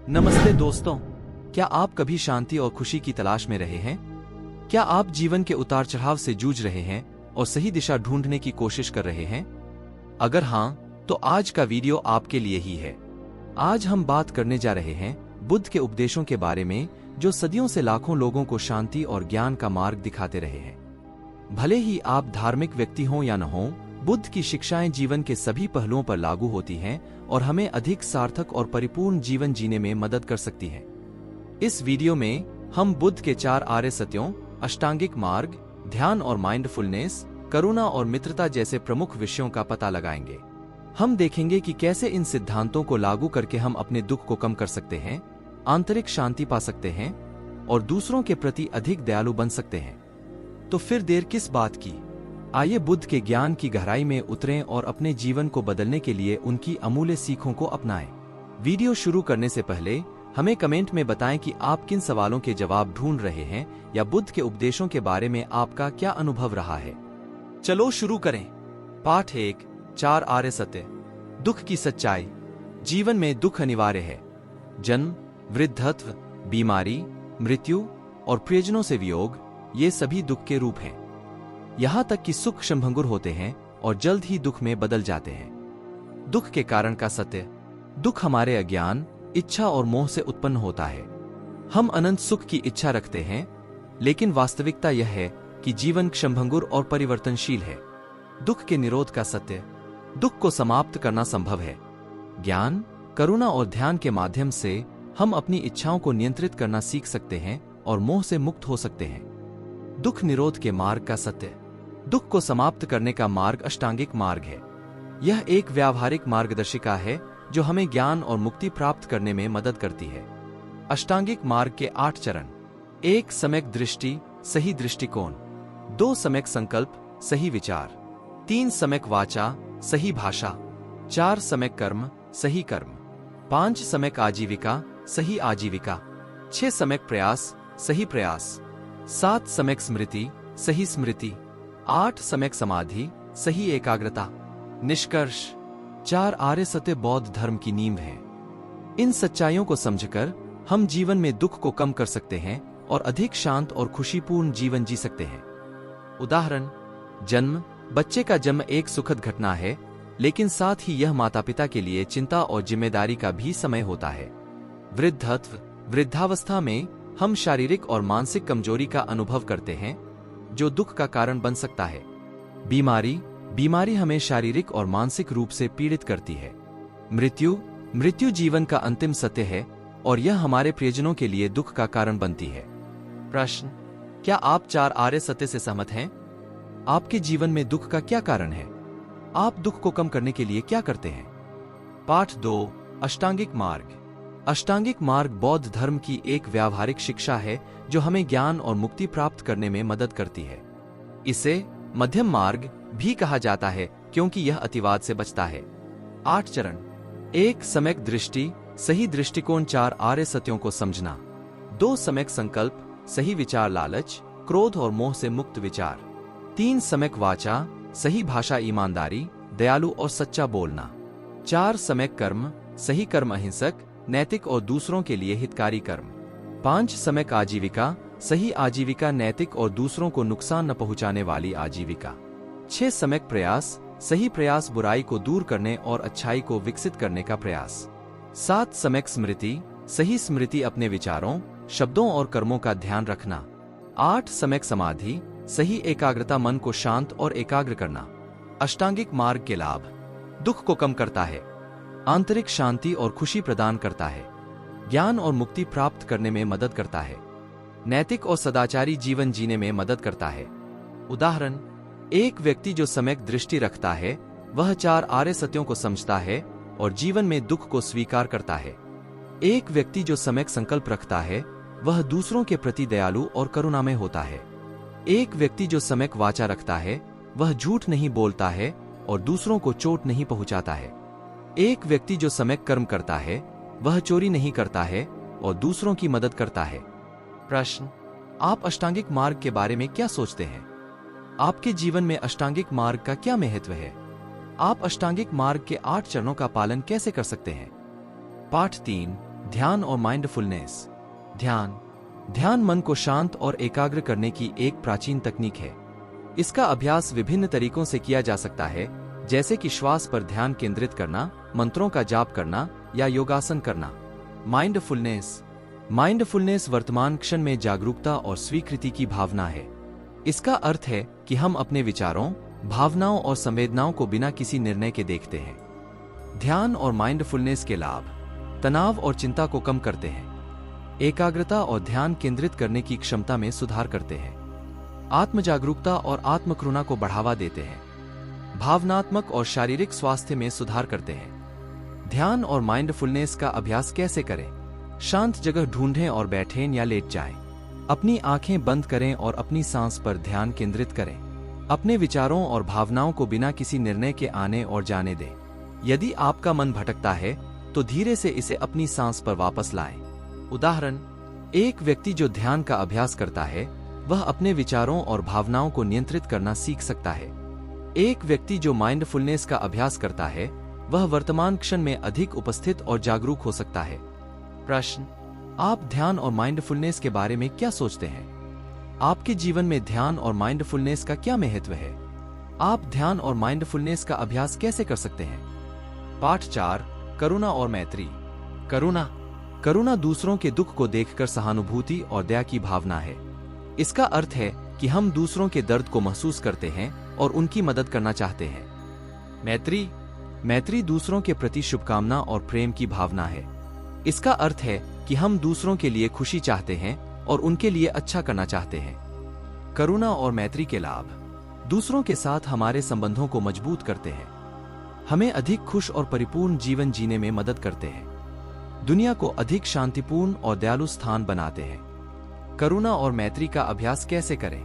नमस्ते दोस्तों, क्या आप कभी शांति और खुशी की तलाश में रहे हैं? क्या आप जीवन के उतार चढ़ाव से जूझ रहे हैं और सही दिशा ढूंढने की कोशिश कर रहे हैं? अगर हाँ, तो आज का वीडियो आपके लिए ही है। आज हम बात करने जा रहे हैं बुद्ध के उपदेशों के बारे में, जो सदियों से लाखों लोगों को शांति और ज्ञान का मार्ग दिखाते रहे हैं। भले ही आप धार्मिक व्यक्ति हों या न हों, बुद्ध की शिक्षाएं जीवन के सभी पहलुओं पर लागू होती हैं और हमें अधिक सार्थक और परिपूर्ण जीवन जीने में मदद कर सकती हैं। इस वीडियो में हम बुद्ध के 4 आर्य सत्यों, अष्टांगिक मार्ग, ध्यान और माइंडफुलनेस, करुणा और मित्रता जैसे प्रमुख विषयों का पता लगाएंगे। हम देखेंगे कि कैसे इन सिद्धांतों को लागू करके हम अपने दुख को कम कर सकते हैं, आंतरिक शांति पा सकते हैं और दूसरों के प्रति अधिक दयालु बन सकते हैं। तो फिर देर किस बात की? आइए बुद्ध के ज्ञान की गहराई में उतरें और अपने जीवन को बदलने के लिए उनकी अमूल्य सीखों को अपनाएं। वीडियो शुरू करने से पहले हमें कमेंट में बताएं कि आप किन सवालों के जवाब ढूंढ रहे हैं या बुद्ध के उपदेशों के बारे में आपका क्या अनुभव रहा है। चलो शुरू करें। पाठ 1, 4 आर्य सत्य। दुख की सच्चाई। जीवन में दुख अनिवार्य है। जन्म, वृद्धत्व, बीमारी, मृत्यु और प्रियजनों से वियोग, ये सभी दुख के रूप हैं। यहाँ तक कि सुख क्षणभंगुर होते हैं और जल्द ही दुख में बदल जाते हैं। दुख के कारण का सत्य। दुख हमारे अज्ञान, इच्छा और मोह से उत्पन्न होता है। हम अनंत सुख की इच्छा रखते हैं, लेकिन वास्तविकता यह है कि जीवन क्षणभंगुर और परिवर्तनशील है। दुख के निरोध का सत्य। दुख को समाप्त करना संभव है। ज्ञान, करुणा और ध्यान के माध्यम से हम अपनी इच्छाओं को नियंत्रित करना सीख सकते हैं और मोह से मुक्त हो सकते हैं। दुख निरोध के मार्ग का सत्य। दुख को समाप्त करने का मार्ग अष्टांगिक मार्ग है। यह एक व्यावहारिक मार्गदर्शिका है जो हमें ज्ञान और मुक्ति प्राप्त करने में मदद करती है। अष्टांगिक मार्ग के 8 चरण। 1 सम्यक दृष्टि, सही दृष्टिकोण। 2 सम्यक संकल्प, सही विचार। 3 सम्यक वाचा, सही भाषा। 4 सम्यक कर्म, सही कर्म। 5 सम्यक आजीविका, सही आजीविका। 6 सम्यक प्रयास, सही प्रयास। 7 सम्यक स्मृति, सही स्मृति। 8 सम्यक समाधि, सही एकाग्रता। निष्कर्ष, 4 आर्य सत्य बौद्ध धर्म की नींव है। इन सच्चाइयों को समझकर हम जीवन में दुख को कम कर सकते हैं और अधिक शांत और खुशीपूर्ण जीवन जी सकते हैं। उदाहरण: जन्म। बच्चे का जन्म एक सुखद घटना है, लेकिन साथ ही यह माता पिता के लिए चिंता और जिम्मेदारी का भी समय होता है। वृद्धत्व। वृद्धावस्था में हम शारीरिक और मानसिक कमजोरी का अनुभव करते हैं, जो दुख का कारण बन सकता है। बीमारी। बीमारी हमें शारीरिक और मानसिक रूप से पीड़ित करती है। मृत्यु। मृत्यु जीवन का अंतिम सत्य है और यह हमारे प्रियजनों के लिए दुख का कारण बनती है। प्रश्न: क्या आप 4 आर्य सत्य से सहमत हैं? आपके जीवन में दुख का क्या कारण है? आप दुख को कम करने के लिए क्या करते हैं? पाठ 2, अष्टांगिक मार्ग। अष्टांगिक मार्ग बौद्ध धर्म की एक व्यावहारिक शिक्षा है जो हमें ज्ञान और मुक्ति प्राप्त करने में मदद करती है। इसे मध्यम मार्ग भी कहा जाता है क्योंकि यह अतिवाद से बचता है। 8 चरण। 1 सम्यक दृष्टि, सही दृष्टिकोण। 4 आर्य सत्यों को समझना। 2 सम्यक संकल्प, सही विचार, लालच, क्रोध और मोह से मुक्त विचार। 3 सम्यक वाचा, सही भाषा, ईमानदारी, दयालु और सच्चा बोलना। 4 सम्यक कर्म, सही कर्म, अहिंसक, नैतिक और दूसरों के लिए हितकारी कर्म। 5 सम्यक आजीविका, सही आजीविका, नैतिक और दूसरों को नुकसान न पहुंचाने वाली आजीविका। 6 सम्यक प्रयास, सही प्रयास, बुराई को दूर करने और अच्छाई को विकसित करने का प्रयास। 7 सम्यक स्मृति, सही स्मृति, अपने विचारों, शब्दों और कर्मों का ध्यान रखना। 8 सम्यक समाधि, सही एकाग्रता, मन को शांत और एकाग्र करना। अष्टांगिक मार्ग के लाभ: दुख को कम करता है, आंतरिक शांति और खुशी प्रदान करता है, ज्ञान और मुक्ति प्राप्त करने में मदद करता है, नैतिक और सदाचारी जीवन जीने में मदद करता है। उदाहरण: एक व्यक्ति जो सम्यक दृष्टि रखता है वह 4 आर्य सत्यों को समझता है और जीवन में दुख को स्वीकार करता है। एक व्यक्ति जो सम्यक संकल्प रखता है वह दूसरों के प्रति दयालु और करुणामय होता है। एक व्यक्ति जो सम्यक वाचा रखता है वह झूठ नहीं बोलता है और दूसरों को चोट नहीं पहुंचाता है। एक व्यक्ति जो सम्यक कर्म करता है वह चोरी नहीं करता है और दूसरों की मदद करता है। प्रश्न: आप अष्टांगिक मार्ग के बारे में क्या सोचते हैं? आपके जीवन में अष्टांगिक मार्ग का क्या महत्व है? आप अष्टांगिक मार्ग के 8 चरणों का पालन कैसे कर सकते हैं? पाठ 3, ध्यान और माइंडफुलनेस। ध्यान मन को शांत और एकाग्र करने की एक प्राचीन तकनीक है। इसका अभ्यास विभिन्न तरीकों से किया जा सकता है, जैसे कि श्वास पर ध्यान केंद्रित करना, मंत्रों का जाप करना या योगासन करना। माइंडफुलनेस वर्तमान क्षण में जागरूकता और स्वीकृति की भावना है। इसका अर्थ है कि हम अपने विचारों, भावनाओं और संवेदनाओं को बिना किसी निर्णय के देखते हैं। ध्यान और माइंडफुलनेस के लाभ: तनाव और चिंता को कम करते हैं, एकाग्रता और ध्यान केंद्रित करने की क्षमता में सुधार करते हैं, आत्म जागरूकता और आत्मकरुणा को बढ़ावा देते हैं, भावनात्मक और शारीरिक स्वास्थ्य में सुधार करते हैं। ध्यान और माइंडफुलनेस का अभ्यास कैसे करें? शांत जगह ढूंढें और बैठें या लेट जाएं। अपनी आंखें बंद करें और अपनी सांस पर ध्यान केंद्रित करें। अपने विचारों और भावनाओं को बिना किसी निर्णय के आने और जाने दें। यदि आपका मन भटकता है तो धीरे से इसे अपनी सांस पर वापस लाएं। उदाहरण: एक व्यक्ति जो ध्यान का अभ्यास करता है वह अपने विचारों और भावनाओं को नियंत्रित करना सीख सकता है। एक व्यक्ति जो माइंडफुलनेस का अभ्यास करता है वह वर्तमान क्षण में अधिक उपस्थित और जागरूक हो सकता है। प्रश्न: आप ध्यान और माइंडफुलनेस के बारे में क्या सोचते हैं? आपके जीवन में ध्यान और माइंडफुलनेस का क्या महत्व है? आप ध्यान और माइंडफुलनेस का अभ्यास कैसे कर सकते हैं? पाठ 4: करुणा और मैत्री। करुणा दूसरों के दुख को देखकर सहानुभूति और दया की भावना है। इसका अर्थ है कि हम दूसरों के दर्द को महसूस करते हैं और उनकी मदद करना चाहते हैं। मैत्री दूसरों के प्रति शुभकामना और प्रेम की भावना है। इसका अर्थ है कि हम दूसरों के लिए खुशी चाहते हैं और उनके लिए अच्छा करना चाहते हैं। करुणा और मैत्री के लाभ: दूसरों के साथ हमारे संबंधों को मजबूत करते हैं, हमें अधिक खुश और परिपूर्ण जीवन जीने में मदद करते हैं, दुनिया को अधिक शांतिपूर्ण और दयालु स्थान बनाते हैं। करुणा और मैत्री का अभ्यास कैसे करें?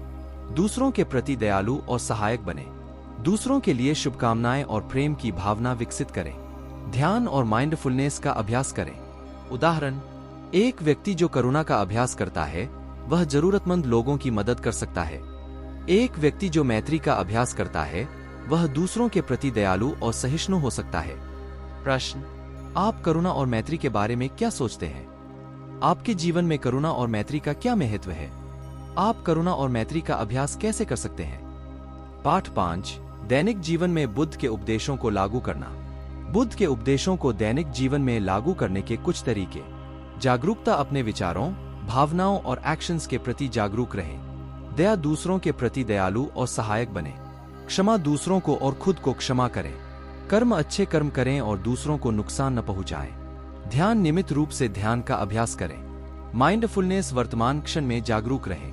दूसरों के प्रति दयालु और सहायक बने। दूसरों के लिए शुभकामनाएं और प्रेम की भावना विकसित करें। ध्यान और माइंडफुलनेस का अभ्यास करें। उदाहरण: एक व्यक्ति जो करुणा का अभ्यास करता है वह जरूरतमंद लोगों की मदद कर सकता है। एक व्यक्ति जो मैत्री का अभ्यास करता है वह दूसरों के प्रति दयालु और सहिष्णु हो सकता है। प्रश्न: आप करुणा और मैत्री के बारे में क्या सोचते हैं? आपके जीवन में करुणा और मैत्री का क्या महत्व है? आप करुणा और मैत्री का अभ्यास कैसे कर सकते हैं? पाठ 5: दैनिक जीवन में बुद्ध के उपदेशों को लागू करना। बुद्ध के उपदेशों को दैनिक जीवन में लागू करने के कुछ तरीके: जागरूकता: अपने विचारों, भावनाओं और एक्शंस के प्रति जागरूक रहें। दया: दूसरों के प्रति दयालु और सहायक बने। क्षमा: दूसरों को और खुद को क्षमा करें। कर्म: अच्छे कर्म करें और दूसरों को नुकसान न पहुंचाएं। ध्यान: नियमित रूप से ध्यान का अभ्यास करें। माइंडफुलनेस: वर्तमान क्षण में जागरूक रहें।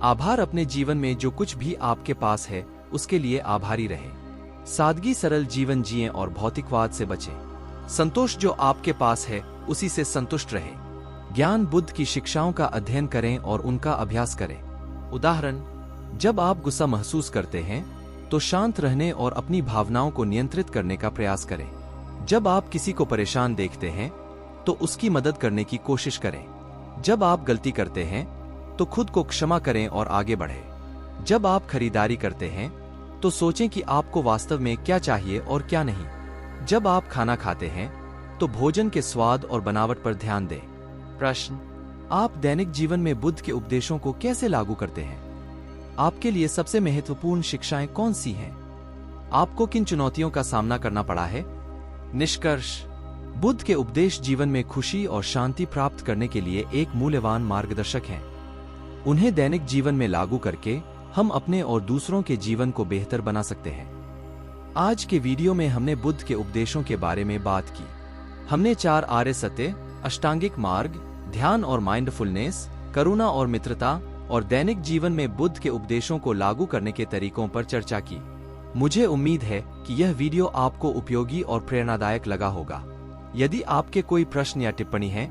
आभार: अपने जीवन में जो कुछ भी आपके पास है उसके लिए आभारी रहें। सादगी: सरल जीवन जिएं और भौतिकवाद से बचें। संतोष: जो आपके पास है उसी से संतुष्ट रहें। ज्ञान: बुद्ध की शिक्षाओं का अध्ययन करें और उनका अभ्यास करें। उदाहरण: जब आप गुस्सा महसूस करते हैं तो शांत रहने और अपनी भावनाओं को नियंत्रित करने का प्रयास करें। जब आप किसी को परेशान देखते हैं तो उसकी मदद करने की कोशिश करें। जब आप गलती करते हैं तो खुद को क्षमा करें और आगे बढ़ें। जब आप खरीदारी करते हैं तो सोचें कि आपको वास्तव में क्या चाहिए और क्या नहीं। जब आप खाना खाते हैं तो भोजन के स्वाद और बनावट पर ध्यान दें। प्रश्न: आप दैनिक जीवन में बुद्ध के उपदेशों को कैसे लागू करते हैं? आपके लिए सबसे महत्वपूर्ण शिक्षाएं कौन सी हैं? आपको किन चुनौतियों का सामना करना पड़ा है? निष्कर्ष: बुद्ध के उपदेश जीवन में खुशी और शांति प्राप्त करने के लिए एक मूल्यवान मार्गदर्शक हैं। उन्हें दैनिक जीवन में लागू करके हम अपने और दूसरों के जीवन को बेहतर बना सकते हैं। आज के वीडियो में हमने बुद्ध के उपदेशों के बारे में बात की। हमने 4 आर्य सत्य, अष्टांगिक मार्ग, ध्यान और माइंडफुलनेस, करुणा और मित्रता और दैनिक जीवन में बुद्ध के उपदेशों को लागू करने के तरीकों पर चर्चा की। मुझे उम्मीद है कि यह वीडियो आपको उपयोगी और प्रेरणादायक लगा होगा। यदि आपके कोई प्रश्न या टिप्पणी है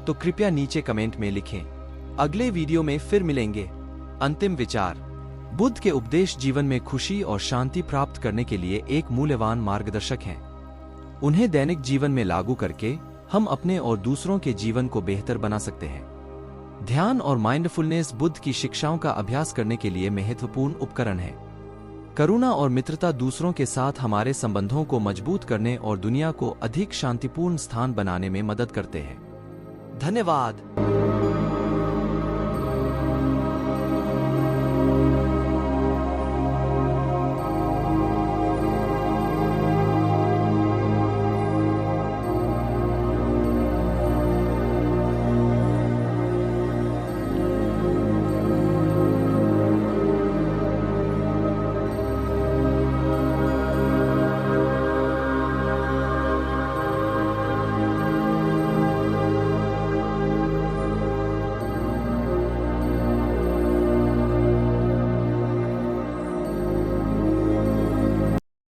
तो कृपया नीचे कमेंट में लिखें। अगले वीडियो में फिर मिलेंगे। अंतिम विचार: बुद्ध के उपदेश जीवन में खुशी और शांति प्राप्त करने के लिए एक मूल्यवान मार्गदर्शक हैं। उन्हें दैनिक जीवन में लागू करके हम अपने और दूसरों के जीवन को बेहतर बना सकते हैं। ध्यान और माइंडफुलनेस बुद्ध की शिक्षाओं का अभ्यास करने के लिए महत्वपूर्ण उपकरण है। करुणा और मित्रता दूसरों के साथ हमारे संबंधों को मजबूत करने और दुनिया को अधिक शांतिपूर्ण स्थान बनाने में मदद करते हैं। धन्यवाद।